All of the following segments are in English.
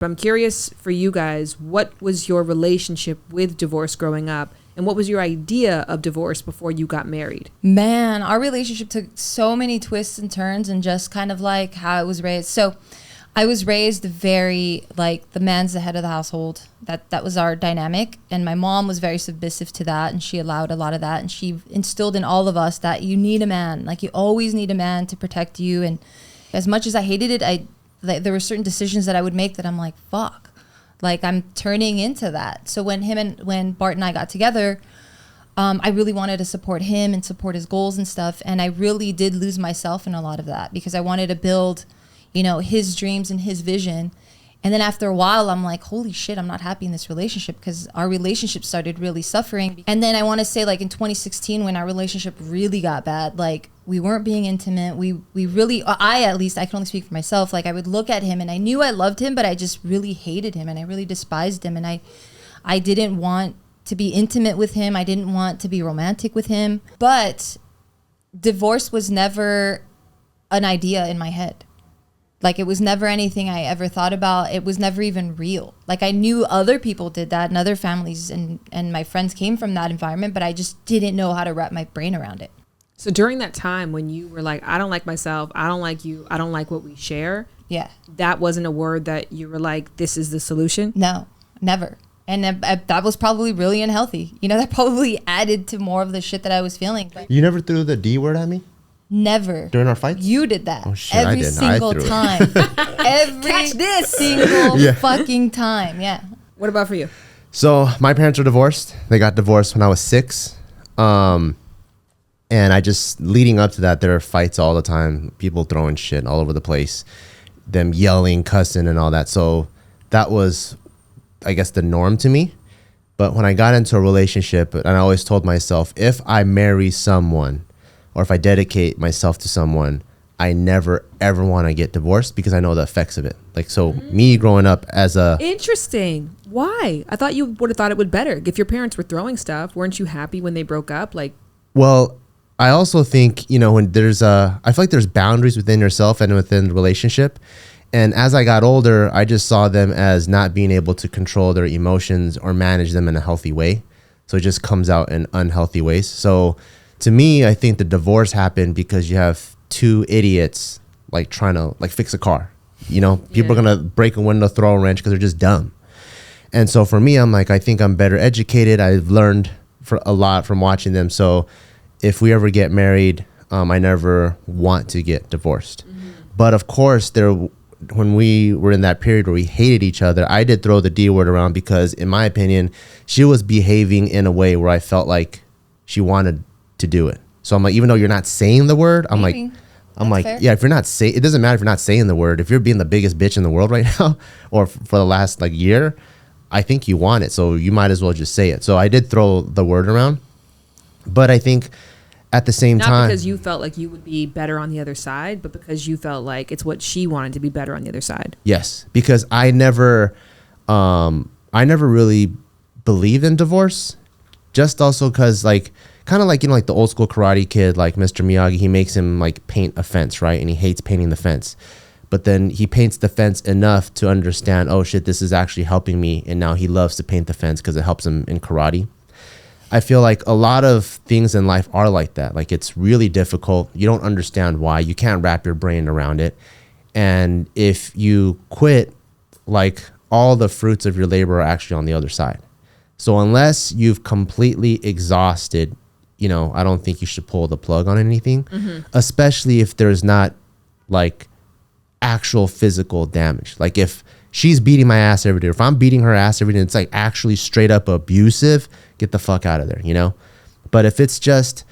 But I'm curious for you guys, what was your relationship with divorce growing up? And what was your idea of divorce before you got married? Man, our relationship took so many twists and turns, and just kind of like how I was raised. So I was raised very, like, the man's the head of the household. That was our dynamic. And my mom was very submissive to that, and she allowed a lot of that. And she instilled in all of us that you need a man. Like, you always need a man to protect you. And as much as I hated it, there were certain decisions that I would make that I'm like, fuck. Like, I'm turning into that. So when Bart and I got together, I really wanted to support him and support his goals and stuff. And I really did lose myself in a lot of that, because I wanted to build, you know, his dreams and his vision. And then after a while, I'm like, holy shit, I'm not happy in this relationship, because our relationship started really suffering. And then I want to say, like, in 2016, when our relationship really got bad, like, we weren't being intimate. We really, at least, I can only speak for myself. Like, I would look at him and I knew I loved him, but I just really hated him and I really despised him. And I didn't want to be intimate with him. I didn't want to be romantic with him. But divorce was never an idea in my head. Like, it was never anything I ever thought about. It was never even real. Like, I knew other people did that and other families and my friends came from that environment, but I just didn't know how to wrap my brain around it. So during that time when you were like, I don't like myself, I don't like you, I don't like what we share. Yeah. That wasn't a word that you were like, this is the solution? No, never. And that was probably really unhealthy. You know, that probably added to more of the shit that I was feeling. But you never threw the D word at me? Never. During our fights? You did that. Oh, shit, every I didn't. single time. Every single fucking time. Yeah. What about for you? So my parents were divorced. They got divorced when I was 6. And I just, leading up to that, there were fights all the time. People throwing shit all over the place. Them yelling, cussing, and all that. So that was, I guess, the norm to me. But when I got into a relationship, and I always told myself, if I marry someone, or if I dedicate myself to someone, I never, ever want to get divorced, because I know the effects of it. Like, so me growing up as a... Interesting. Why? I thought you would have thought it would better. If your parents were throwing stuff, weren't you happy when they broke up? Like, well, I also think, you know, when there's I feel like there's boundaries within yourself and within the relationship. And as I got older, I just saw them as not being able to control their emotions or manage them in a healthy way. So it just comes out in unhealthy ways. So to me, I think the divorce happened because you have two idiots like trying to like fix a car. You know, people are going to break a window, throw a wrench because they're just dumb. And so for me, I'm like, I think I'm better educated. I've learned a lot from watching them. So if we ever get married, I never want to get divorced. But of course, when we were in that period where we hated each other, I did throw the D word around because, in my opinion, she was behaving in a way where I felt like she wanted to do it. So I'm like, even though you're not saying the word, I'm like, fair. Yeah, if you're not saying, it doesn't matter if you're not saying the word. If you're being the biggest bitch in the world right now, or for the last like year, I think you want it. So you might as well just say it. So I did throw the word around, but I think at the same time, not because you felt like you would be better on the other side, but because you felt like it's what she wanted to be better on the other side. Yes, because I never really believed in divorce. Just also because like, kind of like, you know, like the old school Karate Kid, like Mr. Miyagi, he makes him like paint a fence, right? And he hates painting the fence. But then he paints the fence enough to understand, oh shit, this is actually helping me. And now he loves to paint the fence because it helps him in karate. I feel like a lot of things in life are like that. Like, it's really difficult. You don't understand why. You can't wrap your brain around it. And if you quit, like, all the fruits of your labor are actually on the other side. So unless you've completely exhausted, you know, I don't think you should pull the plug on anything, especially if there's not like actual physical damage. Like, if she's beating my ass every day, or if I'm beating her ass every day, it's like actually straight up abusive, get the fuck out of there, you know? But if it's just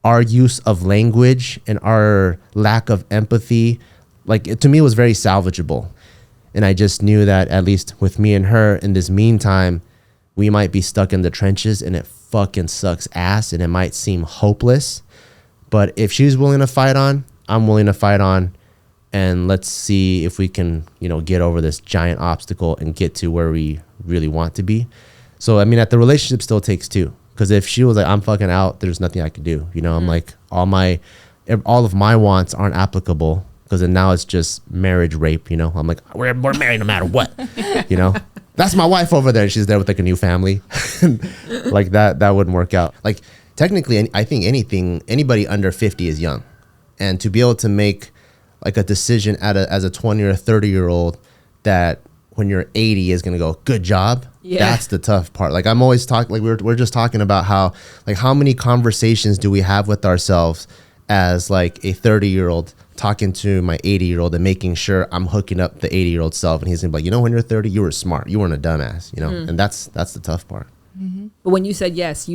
our use of language and our lack of empathy, like, to me, it was very salvageable. And I just knew that, at least with me and her, in this meantime, we might be stuck in the trenches and it fucking sucks ass and it might seem hopeless. But if she's willing to fight on, I'm willing to fight on. And let's see if we can, you know, get over this giant obstacle and get to where we really want to be. So, I mean, the relationship still takes two. Because if she was like, I'm fucking out, there's nothing I can do. You know, I'm like, all of my wants aren't applicable. because then now it's just marriage rape, you know. I'm like, we're married no matter what, you know. That's my wife over there, and she's there with like a new family. Like that wouldn't work out. Like technically, I think anybody under 50 is young, and to be able to make like a decision as a 20 or 30-year-old that when you're 80 is gonna go, good job. Yeah. That's the tough part. Like I'm always talking, like we're just talking about how many conversations do we have with ourselves as like a 30-year-old talking to my 80-year-old and making sure I'm hooking up the 80-year-old self, and he's gonna be like, you know, when you're 30, you were smart, you weren't a dumbass, you know. And that's the tough part. But when you said yes,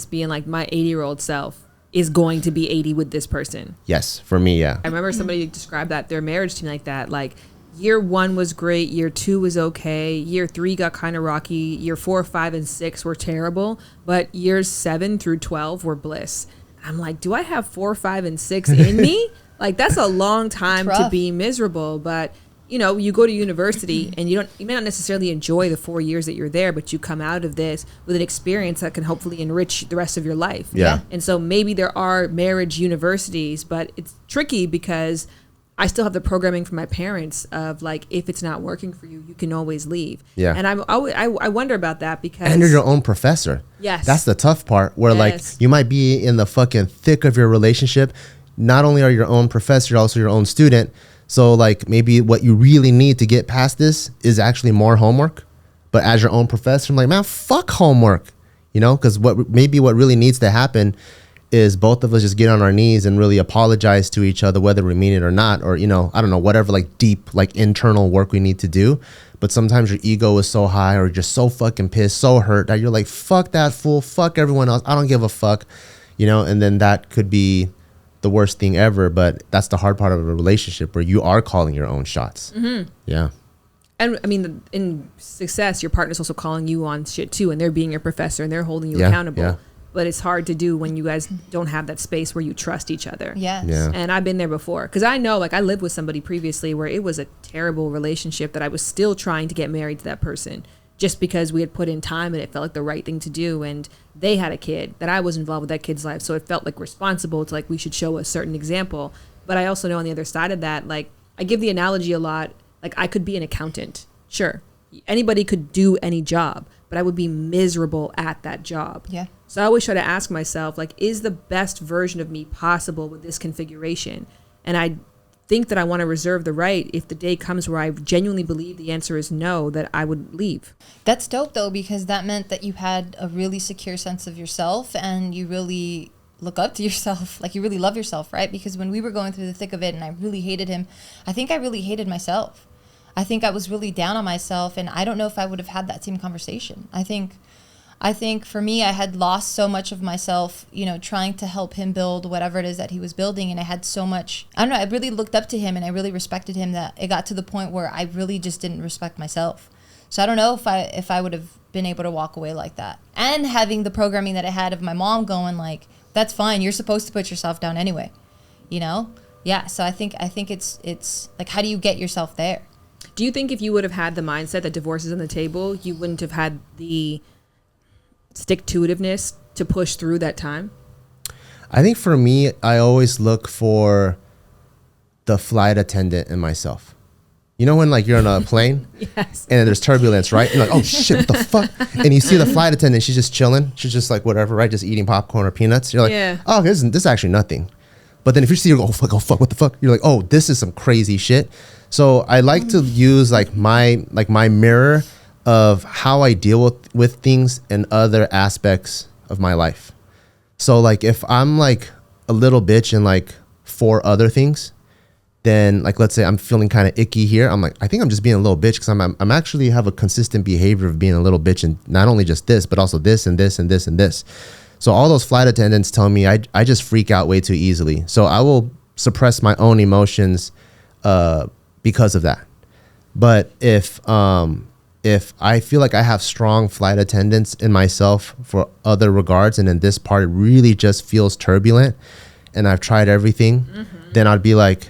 being like my 80-year-old self is going to be 80 with this person. Yes, for me, yeah. I remember somebody described their marriage to me like that. Like year 1 was great, year 2 was okay, year 3 got kind of rocky, year 4, 5, and 6 were terrible, but years 7 through 12 were bliss. I'm like, do I have 4, 5, and 6 in me? Like that's a long time to be miserable. But you know, you go to university and you may not necessarily enjoy the 4 years that you're there, but you come out of this with an experience that can hopefully enrich the rest of your life. Yeah. And so maybe there are marriage universities, but it's tricky because I still have the programming from my parents of like, if it's not working for you, you can always leave. Yeah. And I wonder about that because. And you're your own professor. Yes. That's the tough part where like you might be in the fucking thick of your relationship. Not only are you your own professor, you're also your own student. So like maybe what you really need to get past this is actually more homework. But as your own professor, I'm like, man, fuck homework, you know, because what really needs to happen is both of us just get on our knees and really apologize to each other, whether we mean it or not, or, you know, I don't know, whatever like deep, like internal work we need to do. But sometimes your ego is so high or you're just so fucking pissed, so hurt that you're like, fuck that fool, fuck everyone else. I don't give a fuck, you know, and then that could be the worst thing ever. But that's the hard part of a relationship where you are calling your own shots. Mm-hmm. Yeah. And I mean, in success, your partner's also calling you on shit too, and they're being your professor and they're holding you accountable. Yeah. But it's hard to do when you guys don't have that space where you trust each other. Yes. Yeah. And I've been there before. Because I know, like, I lived with somebody previously where it was a terrible relationship that I was still trying to get married to that person just because we had put in time and it felt like the right thing to do. And they had a kid that I was involved with that kid's life. So it felt like responsible to, like, we should show a certain example. But I also know on the other side of that, like, I give the analogy a lot. Like, I could be an accountant. Sure. Anybody could do any job, but I would be miserable at that job. Yeah. So I always try to ask myself, like, is the best version of me possible with this configuration? And I think that I want to reserve the right, if the day comes where I genuinely believe the answer is no, that I would leave. That's dope, though, because that meant that you had a really secure sense of yourself and you really look up to yourself. Like, you really love yourself, right? Because when we were going through the thick of it and I really hated him, I think I really hated myself. I think I was really down on myself, and I don't know if I would have had that same conversation. I think for me, I had lost so much of myself, you know, trying to help him build whatever it is that he was building. And I had so much, I don't know, I really looked up to him and I really respected him that it got to the point where I really just didn't respect myself. So I don't know if I would have been able to walk away like that. And having the programming that I had of my mom going like, that's fine, you're supposed to put yourself down anyway, you know? Yeah, so I think it's like, how do you get yourself there? Do you think if you would have had the mindset that divorce is on the table, you wouldn't have had the stick-to-itiveness to push through that time? I think for me, I always look for the flight attendant in myself. You know when like you're on a plane Yes. and there's turbulence, right? You're like, oh shit, what the fuck? And you see the flight attendant, she's just chilling. She's just like whatever, right? Just eating popcorn or peanuts. You're like, oh, this is actually nothing. But then if you see her go, oh fuck, what the fuck? You're like, oh, this is some crazy shit. So I like to use like my mirror of how I deal with things in other aspects of my life. So like if I'm like a little bitch in like 4 other things, then like let's say I'm feeling kind of icky here, I'm like, I think I'm just being a little bitch because I'm actually have a consistent behavior of being a little bitch, and not only just this, but also this and this and this and this. So all those flight attendants tell me I just freak out way too easily. So I will suppress my own emotions because of that. But if I feel like I have strong flight attendants in myself for other regards, and in this part it really just feels turbulent and I've tried everything, then I'd be like,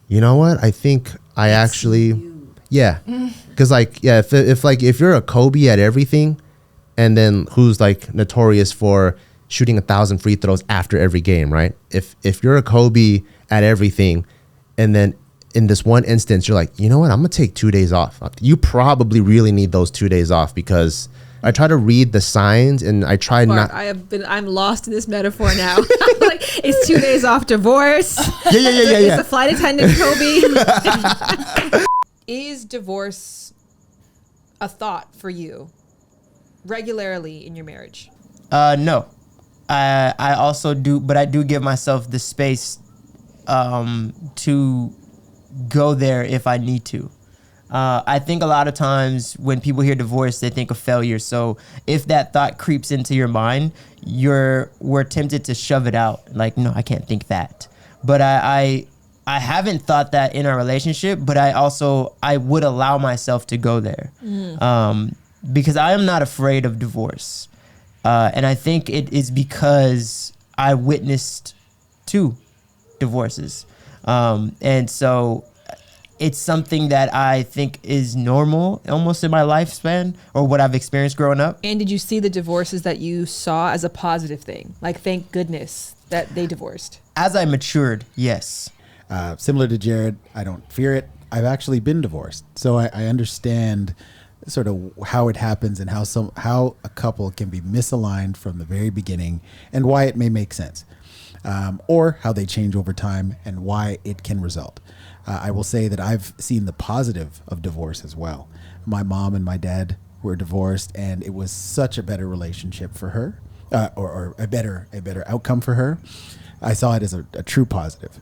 you know what? I think I actually, yeah. Cause like, yeah, if you're a Kobe at everything, and then who's like notorious for shooting 1,000 free throws after every game, right? If you're a Kobe at everything, and then in this one instance, you're like, you know what? I'm going to take 2 days off. You probably really need those 2 days off, because I try to read the signs and I try Bart, not. I'm lost in this metaphor now. Like, it's 2 days off divorce. Yeah. Is the flight attendant Kobe? Is divorce a thought for you regularly in your marriage? No. I also do, but I do give myself the space to go there if I need to. I think a lot of times when people hear divorce, they think of failure. So if that thought creeps into your mind, we're tempted to shove it out. Like, no, I can't think that. But I haven't thought that in our relationship, but I would allow myself to go there. Because I am not afraid of divorce. And I think it is because I witnessed 2 divorces. And so it's something that I think is normal almost in my lifespan, or what I've experienced growing up. And did you see the divorces that you saw as a positive thing? Like, thank goodness that they divorced. As I matured, yes. Similar to Jared, I don't fear it. I've actually been divorced, so I understand sort of how it happens and how a couple can be misaligned from the very beginning, and why it may make sense, or how they change over time and why it can result. I will say that I've seen the positive of divorce as well. My mom and my dad were divorced, and it was such a better relationship for her, or a better outcome for her. I saw it as a true positive.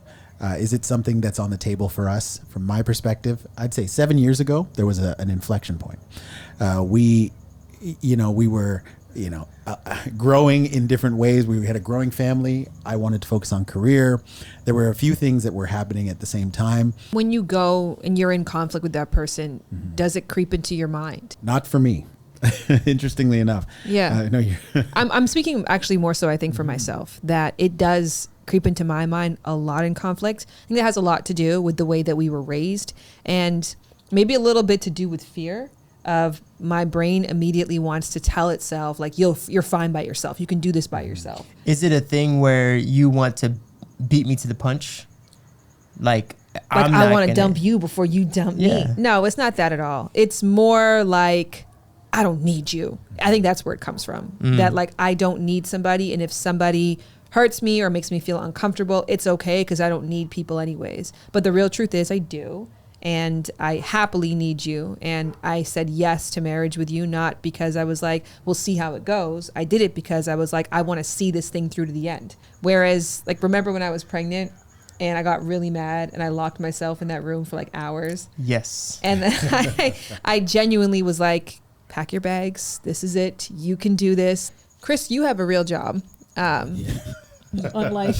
Is it something that's on the table for us? From my perspective, I'd say 7 years ago, there was an inflection point. We were growing in different ways. We had a growing family. I wanted to focus on career. There were a few things that were happening at the same time. When you go and you're in conflict with that person, does it creep into your mind? Not for me. Interestingly enough. Yeah. No, I'm speaking actually more so, I think, for myself, that it does creep into my mind a lot in conflict. I think that has a lot to do with the way that we were raised, and maybe a little bit to do with fear of my brain immediately wants to tell itself, like, you're fine by yourself. You can do this by yourself. Is it a thing where you want to beat me to the punch? Like I want to dump you before you dump me. No, it's not that at all. It's more like, I don't need you. I think that's where it comes from. That, like, I don't need somebody, and if somebody hurts me or makes me feel uncomfortable, it's okay, because I don't need people anyways. But the real truth is I do, and I happily need you. And I said yes to marriage with you, not because I was like, we'll see how it goes. I did it because I was like, I want to see this thing through to the end. Whereas, like, remember when I was pregnant and I got really mad and I locked myself in that room for like hours? Yes. And then I genuinely was like, pack your bags. This is it. You can do this. Chris, you have a real job. Unlike,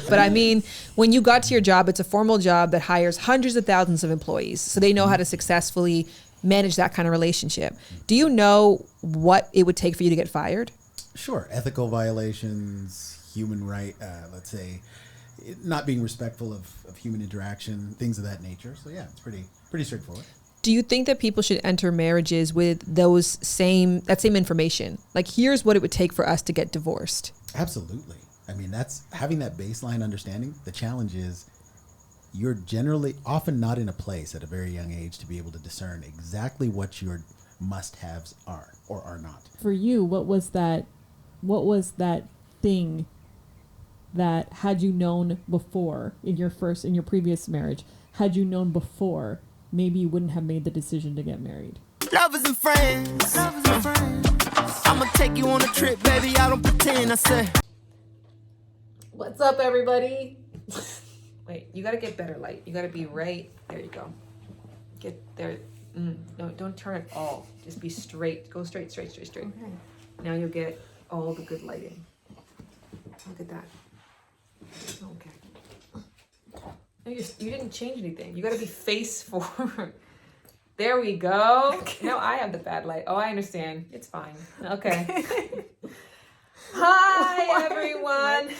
but I mean, when you got to your job, it's a formal job that hires hundreds of thousands of employees. So they know how to successfully manage that kind of relationship. Do you know what it would take for you to get fired? Sure. Ethical violations, human right, let's say, not being respectful of human interaction, things of that nature. So yeah, it's pretty straightforward. Do you think that people should enter marriages with that same information? Like, here's what it would take for us to get divorced. Absolutely. I mean, that's having that baseline understanding. The challenge is you're generally often not in a place at a very young age to be able to discern exactly what your must-haves are or are not. For you, what was that thing that, had you known before in your previous marriage, had you known before, maybe you wouldn't have made the decision to get married? Lovers and friends. I'ma take you on a trip, baby. I don't pretend. I say, What's up, everybody? Wait, you gotta get better light. You gotta be right. There you go. Get there. No, don't turn it all. Just be straight. Go straight. Okay. Now you'll get all the good lighting. Look at that. Okay. No, you didn't change anything. You gotta be face forward. There we go. Okay. Now I have the bad light. Oh, I understand. It's fine. Okay. Hi, everyone.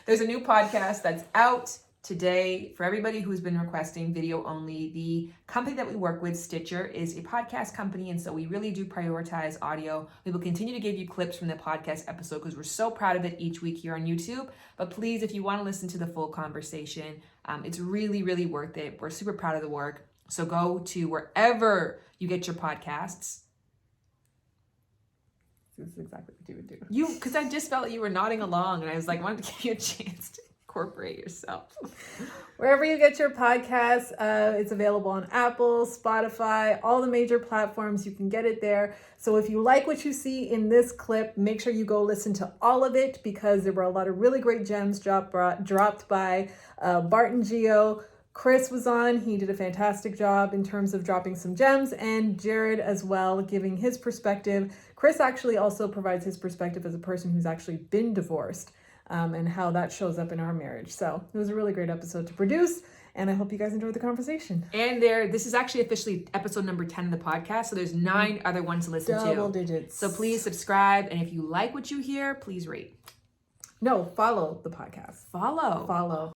There's a new podcast that's out. Today, for everybody who's been requesting video only, the company that we work with, Stitcher, is a podcast company, and so we really do prioritize audio. We will continue to give you clips from the podcast episode because we're so proud of it each week here on YouTube. But please, if you want to listen to the full conversation, it's really, really worth it. We're super proud of the work. So go to wherever you get your podcasts. This is exactly what you would do. Because I just felt like you were nodding along, and I was like, wanted to give you a chance to incorporate yourself. Wherever you get your podcasts, it's available on Apple, Spotify, all the major platforms. You can get it there. So if you like what you see in this clip, make sure you go listen to all of it because there were a lot of really great gems dropped by Bart and Gio. Chris was on. He did a fantastic job in terms of dropping some gems, and Jared as well, giving his perspective. Chris actually also provides his perspective as a person who's actually been divorced. And how that shows up in our marriage. So it was a really great episode to produce, and I hope you guys enjoyed the conversation. And this is actually officially episode number 10 of the podcast, so there's 9 other ones to listen to. Double digits. So please subscribe, and if you like what you hear, please rate. No, follow the podcast. Follow.